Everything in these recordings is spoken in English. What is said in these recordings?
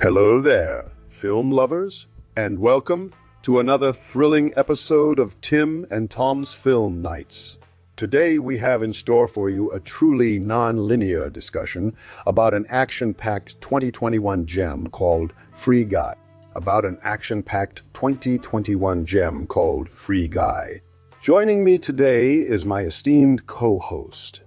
Hello there, film lovers, and welcome to another thrilling episode of Tim and Tom's Film Nights. Today we have in store for you a truly non-linear discussion about an action-packed 2021 gem called Free Guy. Joining me today is my esteemed co-host,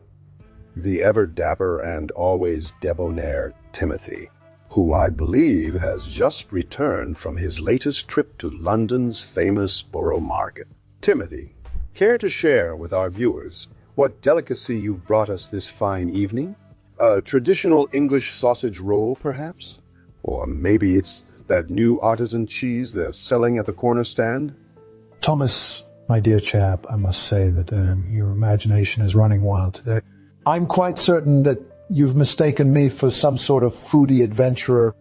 the ever-dapper and always debonair Timothy, who I believe has just returned from his latest trip to London's famous Borough Market. Timothy, care to share with our viewers what delicacy you've brought us this fine evening? A traditional English sausage roll, perhaps? Or maybe it's that new artisan cheese they're selling at the corner stand? Thomas, my dear chap, I must say that your imagination is running wild today. I'm quite certain that you've mistaken me for some sort of foodie adventurer,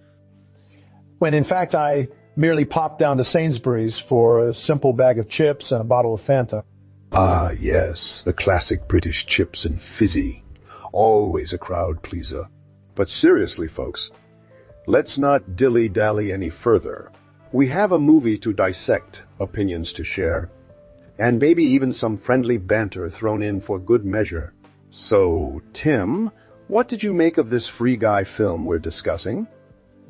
when in fact I merely popped down to Sainsbury's for a simple bag of chips and a bottle of Fanta. Ah, yes, the classic British chips and fizzy. Always a crowd pleaser. But seriously, folks, let's not dilly-dally any further. We have a movie to dissect, opinions to share, and maybe even some friendly banter thrown in for good measure. So, Tim, what did you make of this Free Guy film we're discussing?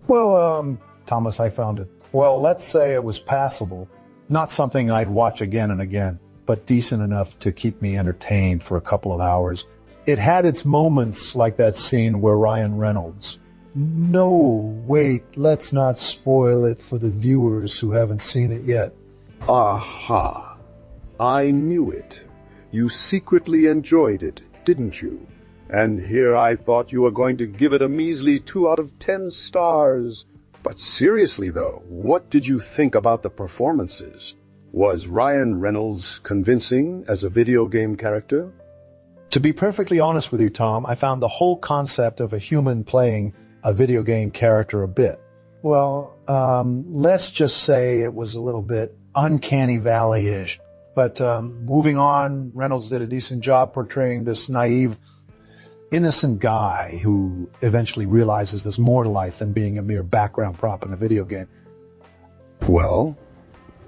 Well, Thomas, I found it. Well, let's say it was passable. Not something I'd watch again and again, but decent enough to keep me entertained for a couple of hours. It had its moments like that scene where Ryan Reynolds... No, wait, let's not spoil it for the viewers who haven't seen it yet. Aha! I knew it. You secretly enjoyed it, didn't you? And here I thought you were going to give it a measly 2 out of 10 stars. But seriously though, what did you think about the performances? Was Ryan Reynolds convincing as a video game character? To be perfectly honest with you, Tom, I found the whole concept of a human playing a video game character a bit, well, let's just say it was a little bit uncanny valley-ish. But moving on, Reynolds did a decent job portraying this naive, innocent guy who eventually realizes there's more to life than being a mere background prop in a video game. Well,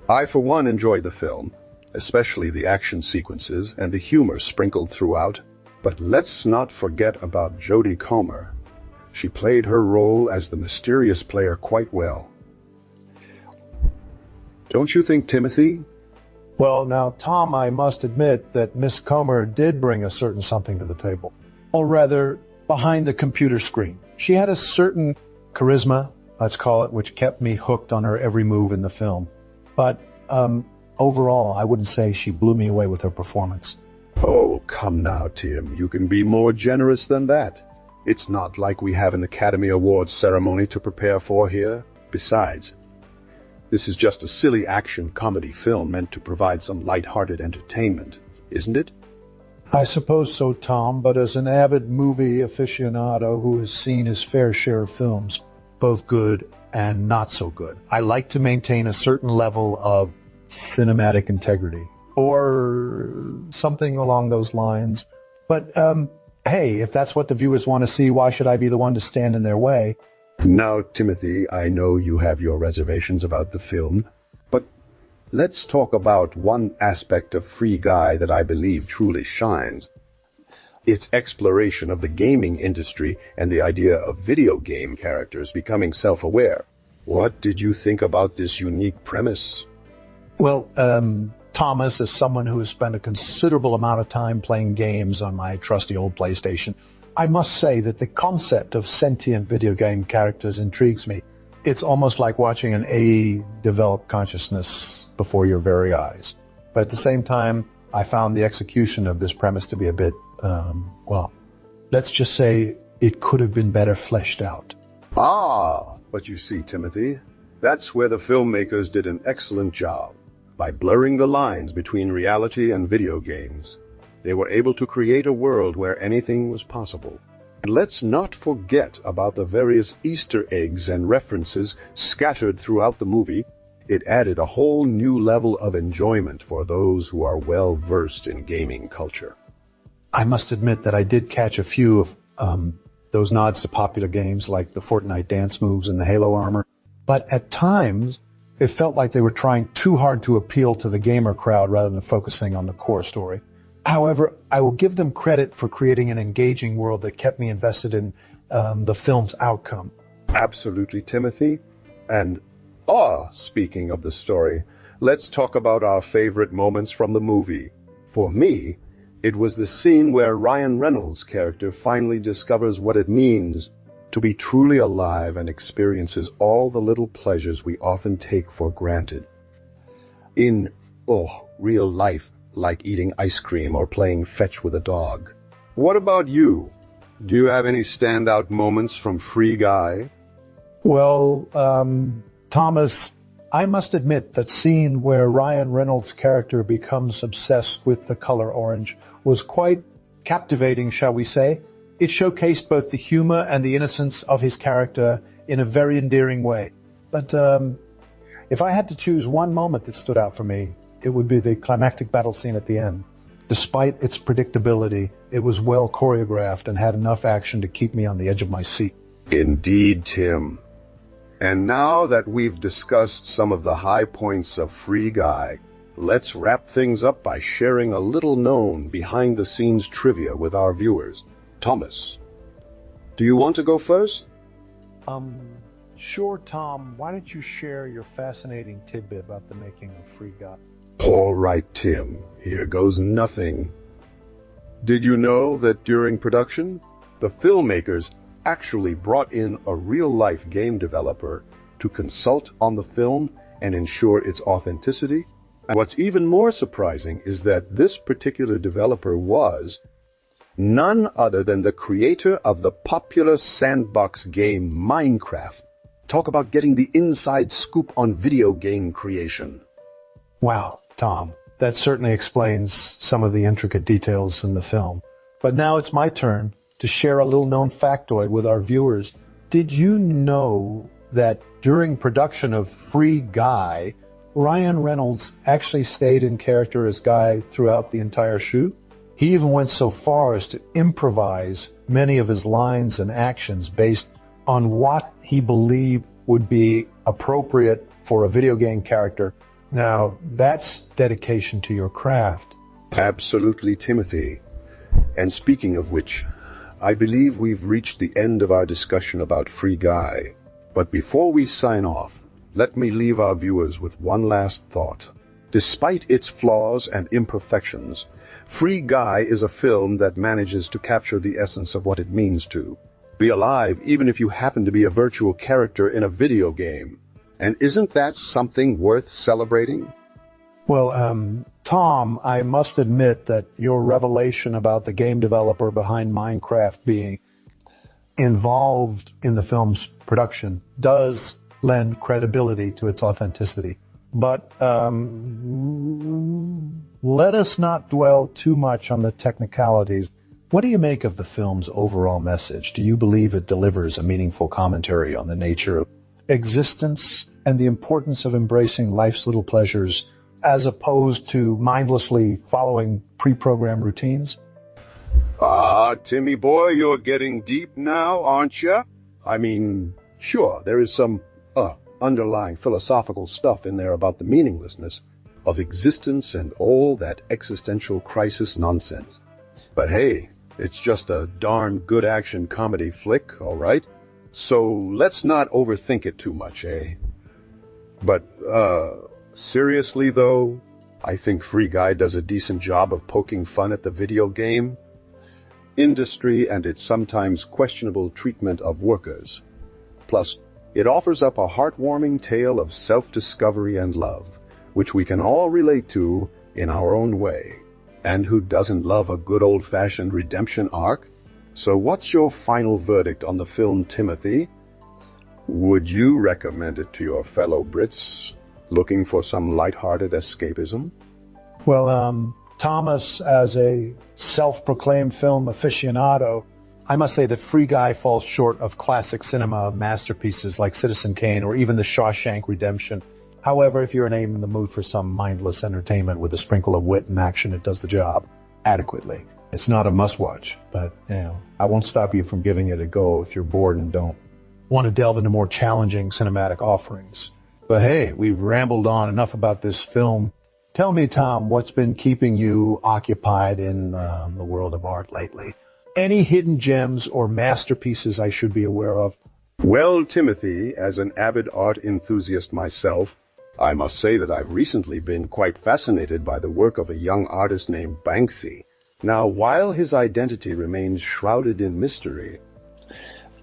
I for one enjoyed the film, especially the action sequences and the humor sprinkled throughout. But let's not forget about Jodie Comer. She played her role as the mysterious player quite well. Don't you think, Timothy? Well, now, Tom, I must admit that Miss Comer did bring a certain something to the table. Or rather, behind the computer screen. She had a certain charisma, let's call it, which kept me hooked on her every move in the film. But overall, I wouldn't say she blew me away with her performance. Oh, come now, Tim. You can be more generous than that. It's not like we have an Academy Awards ceremony to prepare for here. Besides, this is just a silly action comedy film meant to provide some light-hearted entertainment, isn't it? I suppose so, Tom, but as an avid movie aficionado who has seen his fair share of films, both good and not so good, I like to maintain a certain level of cinematic integrity, or something along those lines. But, hey, if that's what the viewers want to see, why should I be the one to stand in their way? Now, Timothy, I know you have your reservations about the film, but let's talk about one aspect of Free Guy that I believe truly shines. Its exploration of the gaming industry and the idea of video game characters becoming self-aware. What did you think about this unique premise? Well, Thomas, as someone who has spent a considerable amount of time playing games on my trusty old PlayStation, I must say that the concept of sentient video game characters intrigues me. It's almost like watching an AI develop consciousness before your very eyes. But at the same time, I found the execution of this premise to be a bit, well, let's just say it could have been better fleshed out. Ah, but you see, Timothy, that's where the filmmakers did an excellent job. By blurring the lines between reality and video games, they were able to create a world where anything was possible. And let's not forget about the various Easter eggs and references scattered throughout the movie. It added a whole new level of enjoyment for those who are well versed in gaming culture. I must admit that I did catch a few of those nods to popular games like the Fortnite dance moves and the Halo armor. But at times, it felt like they were trying too hard to appeal to the gamer crowd rather than focusing on the core story. However, I will give them credit for creating an engaging world that kept me invested in the film's outcome. Absolutely, Timothy. And, speaking of the story, let's talk about our favorite moments from the movie. For me, it was the scene where Ryan Reynolds' character finally discovers what it means to be truly alive and experiences all the little pleasures we often take for granted. In, real life, like eating ice cream or playing fetch with a dog. What about you? Do you have any standout moments from Free Guy? Well, Thomas, I must admit that scene where Ryan Reynolds' character becomes obsessed with the color orange was quite captivating, shall we say. It showcased both the humor and the innocence of his character in a very endearing way. But if I had to choose one moment that stood out for me, it would be the climactic battle scene at the end. Despite its predictability, it was well choreographed and had enough action to keep me on the edge of my seat. Indeed, Tim. And now that we've discussed some of the high points of Free Guy, let's wrap things up by sharing a little known behind-the-scenes trivia with our viewers. Thomas, do you want to go first? Sure, Tom. Why don't you share your fascinating tidbit about the making of Free Guy? All right, Tim. Here goes nothing. Did you know that during production, the filmmakers actually brought in a real-life game developer to consult on the film and ensure its authenticity? And what's even more surprising is that this particular developer was none other than the creator of the popular sandbox game Minecraft. Talk about getting the inside scoop on video game creation. Wow, Tom, that certainly explains some of the intricate details in the film. But now it's my turn to share a little known factoid with our viewers. Did you know that during production of Free Guy, Ryan Reynolds actually stayed in character as Guy throughout the entire shoot? He even went so far as to improvise many of his lines and actions based on what he believed would be appropriate for a video game character. Now, that's dedication to your craft. Absolutely, Timothy. And speaking of which, I believe we've reached the end of our discussion about Free Guy. But before we sign off, let me leave our viewers with one last thought. Despite its flaws and imperfections, Free Guy is a film that manages to capture the essence of what it means to be alive, even if you happen to be a virtual character in a video game. And isn't that something worth celebrating? Well, Tom, I must admit that your revelation about the game developer behind Minecraft being involved in the film's production does lend credibility to its authenticity. But let us not dwell too much on the technicalities. What do you make of the film's overall message? Do you believe it delivers a meaningful commentary on the nature of existence and the importance of embracing life's little pleasures as opposed to mindlessly following pre-programmed routines? Timmy boy, you're getting deep now, aren't you? I mean, sure, there is some underlying philosophical stuff in there about the meaninglessness of existence and all that existential crisis nonsense. But hey, it's just a darn good action comedy flick, all right? So let's not overthink it too much, eh? But, seriously though, I think Free Guy does a decent job of poking fun at the video game industry and its sometimes questionable treatment of workers. Plus, it offers up a heartwarming tale of self-discovery and love, which we can all relate to in our own way. And who doesn't love a good old-fashioned redemption arc? So what's your final verdict on the film, Timothy? Would you recommend it to your fellow Brits looking for some lighthearted escapism? Well, Thomas, as a self-proclaimed film aficionado, I must say that Free Guy falls short of classic cinema masterpieces like Citizen Kane or even The Shawshank Redemption. However, if you're in the mood for some mindless entertainment with a sprinkle of wit and action, it does the job adequately. It's not a must-watch, but, I won't stop you from giving it a go if you're bored and don't want to delve into more challenging cinematic offerings. But hey, we've rambled on enough about this film. Tell me, Tom, what's been keeping you occupied in the world of art lately? Any hidden gems or masterpieces I should be aware of? Well, Timothy, as an avid art enthusiast myself, I must say that I've recently been quite fascinated by the work of a young artist named Banksy. Now, while his identity remains shrouded in mystery,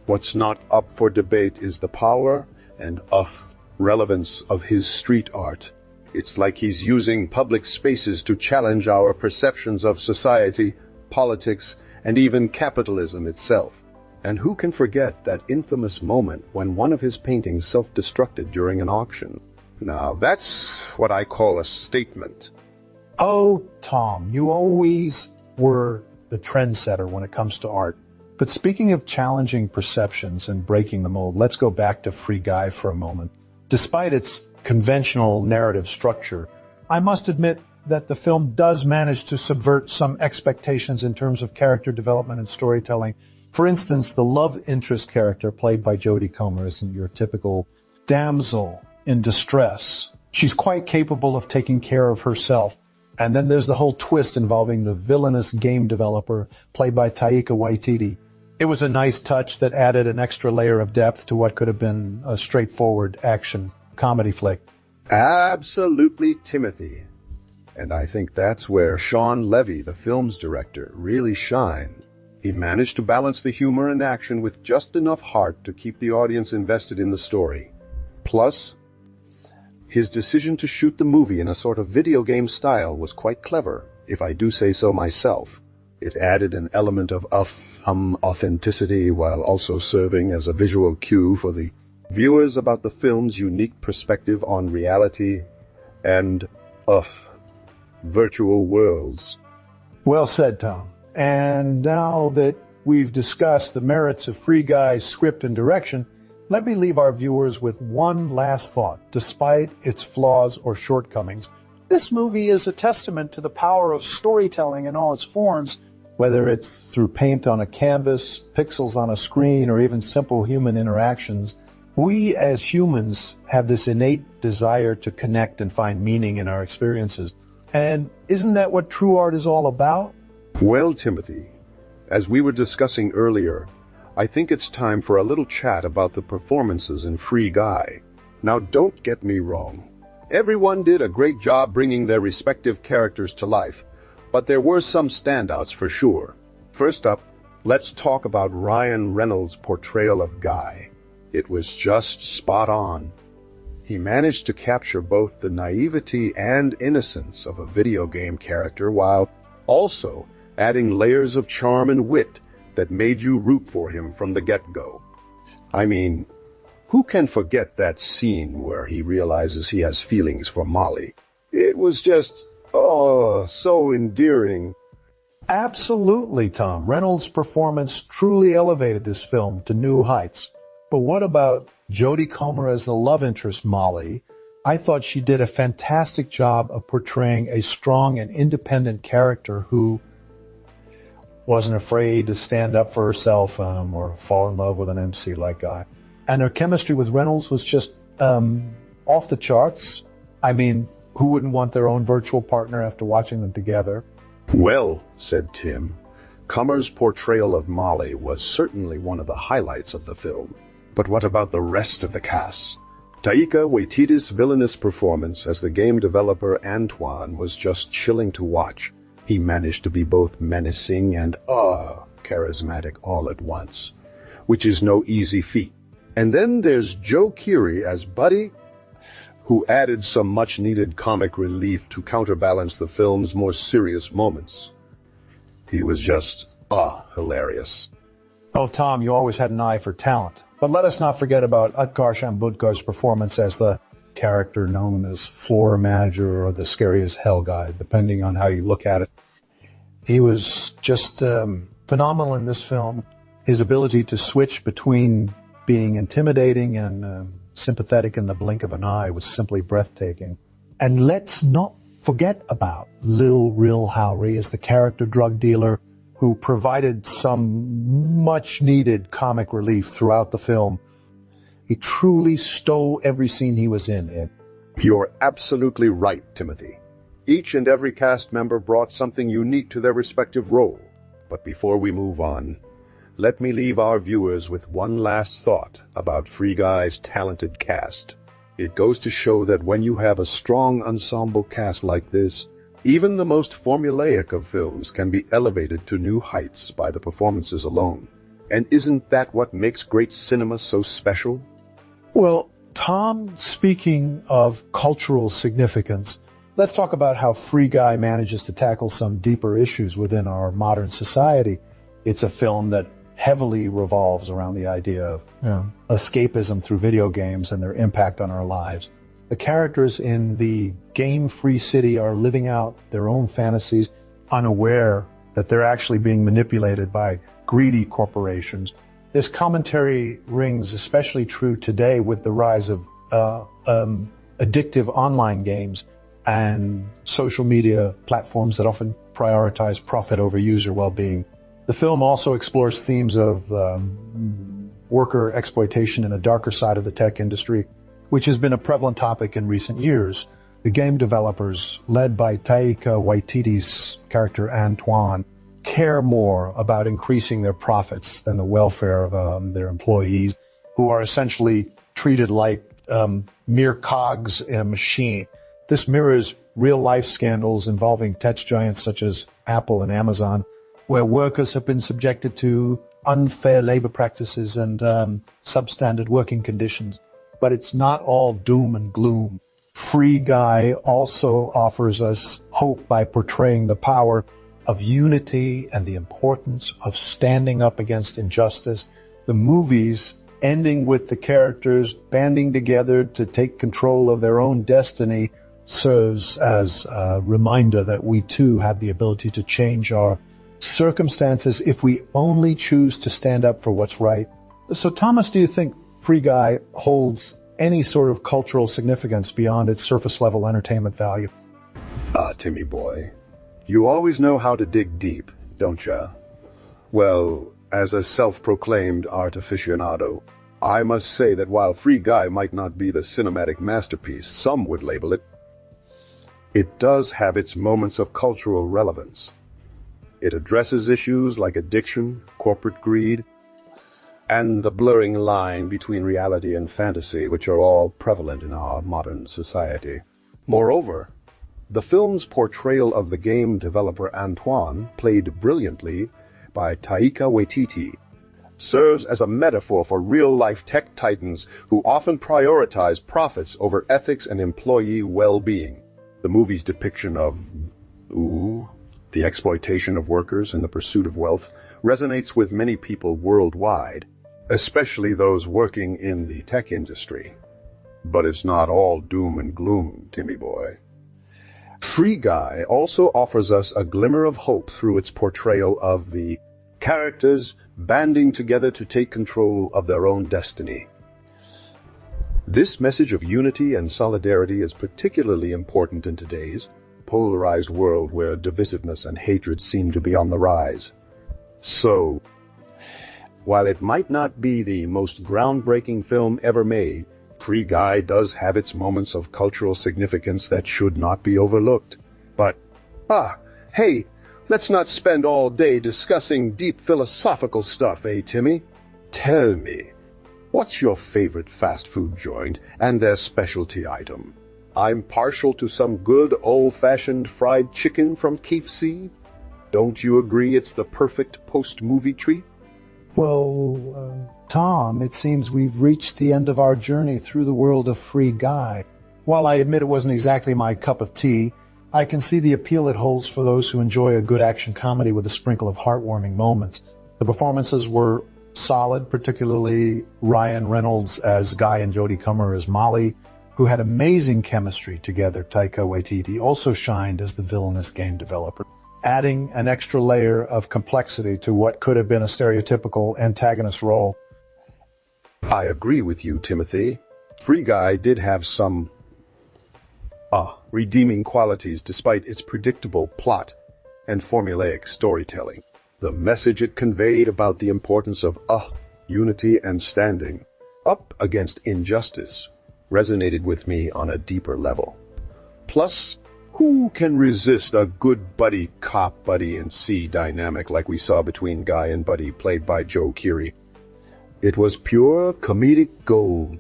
what's not up for debate is the power and relevance of his street art. It's like he's using public spaces to challenge our perceptions of society, politics, and even capitalism itself. And who can forget that infamous moment when one of his paintings self-destructed during an auction? Now, that's what I call a statement. Oh, Tom, you always were the trendsetter when it comes to art. But speaking of challenging perceptions and breaking the mold, let's go back to Free Guy for a moment. Despite its conventional narrative structure, I must admit that the film does manage to subvert some expectations in terms of character development and storytelling. For instance, the love interest character played by Jodie Comer isn't your typical damsel in distress. She's quite capable of taking care of herself. And then there's the whole twist involving the villainous game developer played by Taika Waititi. It was a nice touch that added an extra layer of depth to what could have been a straightforward action comedy flick. Absolutely, Timothy. And I think that's where Shawn Levy, the film's director, really shined. He managed to balance the humor and action with just enough heart to keep the audience invested in the story. Plus, his decision to shoot the movie in a sort of video game style was quite clever, if I do say so myself. It added an element of authenticity while also serving as a visual cue for the viewers about the film's unique perspective on reality and virtual worlds. Well said, Tom. And now that we've discussed the merits of Free Guy's script and direction, let me leave our viewers with one last thought. Despite its flaws or shortcomings, this movie is a testament to the power of storytelling in all its forms, whether it's through paint on a canvas, pixels on a screen, or even simple human interactions. We as humans have this innate desire to connect and find meaning in our experiences. And isn't that what true art is all about? Well, Timothy, as we were discussing earlier, I think it's time for a little chat about the performances in Free Guy. Now, don't get me wrong. Everyone did a great job bringing their respective characters to life, but there were some standouts for sure. First up, let's talk about Ryan Reynolds' portrayal of Guy. It was just spot on. He managed to capture both the naivety and innocence of a video game character while also adding layers of charm and wit that made you root for him from the get-go. I mean, who can forget that scene where he realizes he has feelings for Molly? It was just, so endearing. Absolutely, Tom. Reynolds' performance truly elevated this film to new heights. But what about Jodie Comer as the love interest, Molly? I thought she did a fantastic job of portraying a strong and independent character who wasn't afraid to stand up for herself or fall in love with an MC like Guy. And her chemistry with Reynolds was just off the charts. I mean, who wouldn't want their own virtual partner after watching them together? Well, said Tim, Comer's portrayal of Molly was certainly one of the highlights of the film. But what about the rest of the cast? Taika Waititi's villainous performance as the game developer Antoine was just chilling to watch. He managed to be both menacing and charismatic all at once, which is no easy feat. And then there's Joe Keery as Buddy, who added some much-needed comic relief to counterbalance the film's more serious moments. He was just, hilarious. Oh, Tom, you always had an eye for talent. But let us not forget about Utkarsh Ambudkar's performance as the character known as floor manager or the scary as hell guy, depending on how you look at it. He was just phenomenal in this film. His ability to switch between being intimidating and sympathetic in the blink of an eye was simply breathtaking. And let's not forget about Lil Ril Howery as the character drug dealer who provided some much-needed comic relief throughout the film. He truly stole every scene he was in. You're absolutely right, Timothy. Each and every cast member brought something unique to their respective role. But before we move on, let me leave our viewers with one last thought about Free Guy's talented cast. It goes to show that when you have a strong ensemble cast like this, even the most formulaic of films can be elevated to new heights by the performances alone. And isn't that what makes great cinema so special? Well, Tom, speaking of cultural significance, let's talk about how Free Guy manages to tackle some deeper issues within our modern society. It's a film that heavily revolves around the idea of escapism through video games and their impact on our lives. The characters in the game-free city are living out their own fantasies, unaware that they're actually being manipulated by greedy corporations. This commentary rings especially true today with the rise of addictive online games and social media platforms that often prioritize profit over user well-being. The film also explores themes of worker exploitation in the darker side of the tech industry, which has been a prevalent topic in recent years. The game developers, led by Taika Waititi's character Antoine, care more about increasing their profits than the welfare of their employees, who are essentially treated like mere cogs in a machine. This mirrors real-life scandals involving tech giants such as Apple and Amazon, where workers have been subjected to unfair labor practices and substandard working conditions. But it's not all doom and gloom. Free Guy also offers us hope by portraying the power of unity and the importance of standing up against injustice. The movies ending with the characters banding together to take control of their own destiny serves as a reminder that we too have the ability to change our circumstances if we only choose to stand up for what's right. So, Thomas, do you think Free Guy holds any sort of cultural significance beyond its surface-level entertainment value? Timmy boy, you always know how to dig deep, don't ya? Well, as a self-proclaimed art aficionado, I must say that while Free Guy might not be the cinematic masterpiece some would label it, it does have its moments of cultural relevance. It addresses issues like addiction, corporate greed, and the blurring line between reality and fantasy, which are all prevalent in our modern society. Moreover, the film's portrayal of the game developer Antoine, played brilliantly by Taika Waititi, serves as a metaphor for real-life tech titans who often prioritize profits over ethics and employee well-being. The movie's depiction of the exploitation of workers in the pursuit of wealth resonates with many people worldwide, especially those working in the tech industry. But it's not all doom and gloom, Timmy boy. Free Guy also offers us a glimmer of hope through its portrayal of the characters banding together to take control of their own destiny. This message of unity and solidarity is particularly important in today's polarized world where divisiveness and hatred seem to be on the rise. So, while it might not be the most groundbreaking film ever made, Free Guy does have its moments of cultural significance that should not be overlooked. But, hey, let's not spend all day discussing deep philosophical stuff, eh, Timmy? Tell me, what's your favorite fast food joint and their specialty item? I'm partial to some good old-fashioned fried chicken from KFC. Don't you agree it's the perfect post-movie treat? Well, Tom, it seems we've reached the end of our journey through the world of Free Guy. While I admit it wasn't exactly my cup of tea, I can see the appeal it holds for those who enjoy a good action comedy with a sprinkle of heartwarming moments. The performances were solid, particularly Ryan Reynolds as Guy and Jodie Comer as Molly, who had amazing chemistry together. Taika Waititi also shined as the villainous game developer, adding an extra layer of complexity to what could have been a stereotypical antagonist role. I agree with you, Timothy. Free Guy did have some redeeming qualities despite its predictable plot and formulaic storytelling. The message it conveyed about the importance of unity and standing up against injustice resonated with me on a deeper level. Plus, who can resist a good buddy cop buddy and C dynamic like we saw between Guy and Buddy, played by Joe Keery? It was pure comedic gold.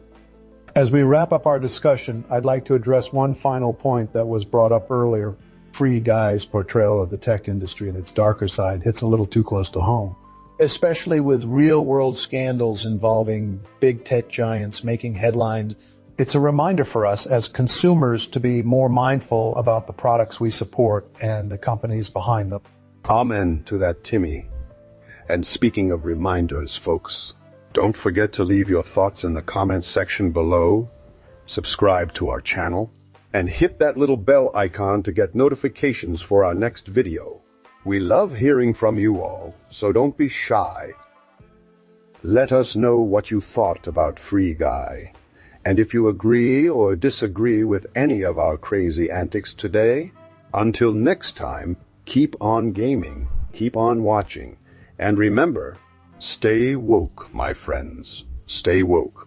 As we wrap up our discussion, I'd like to address one final point that was brought up earlier. Free Guy's portrayal of the tech industry and its darker side hits a little too close to home, especially with real-world scandals involving big tech giants making headlines. It's a reminder for us as consumers to be more mindful about the products we support and the companies behind them. Amen to that, Timmy. And speaking of reminders, folks, don't forget to leave your thoughts in the comments section below, subscribe to our channel, and hit that little bell icon to get notifications for our next video. We love hearing from you all, so don't be shy. Let us know what you thought about Free Guy. And if you agree or disagree with any of our crazy antics today, until next time, keep on gaming, keep on watching, and remember, stay woke, my friends. Stay woke.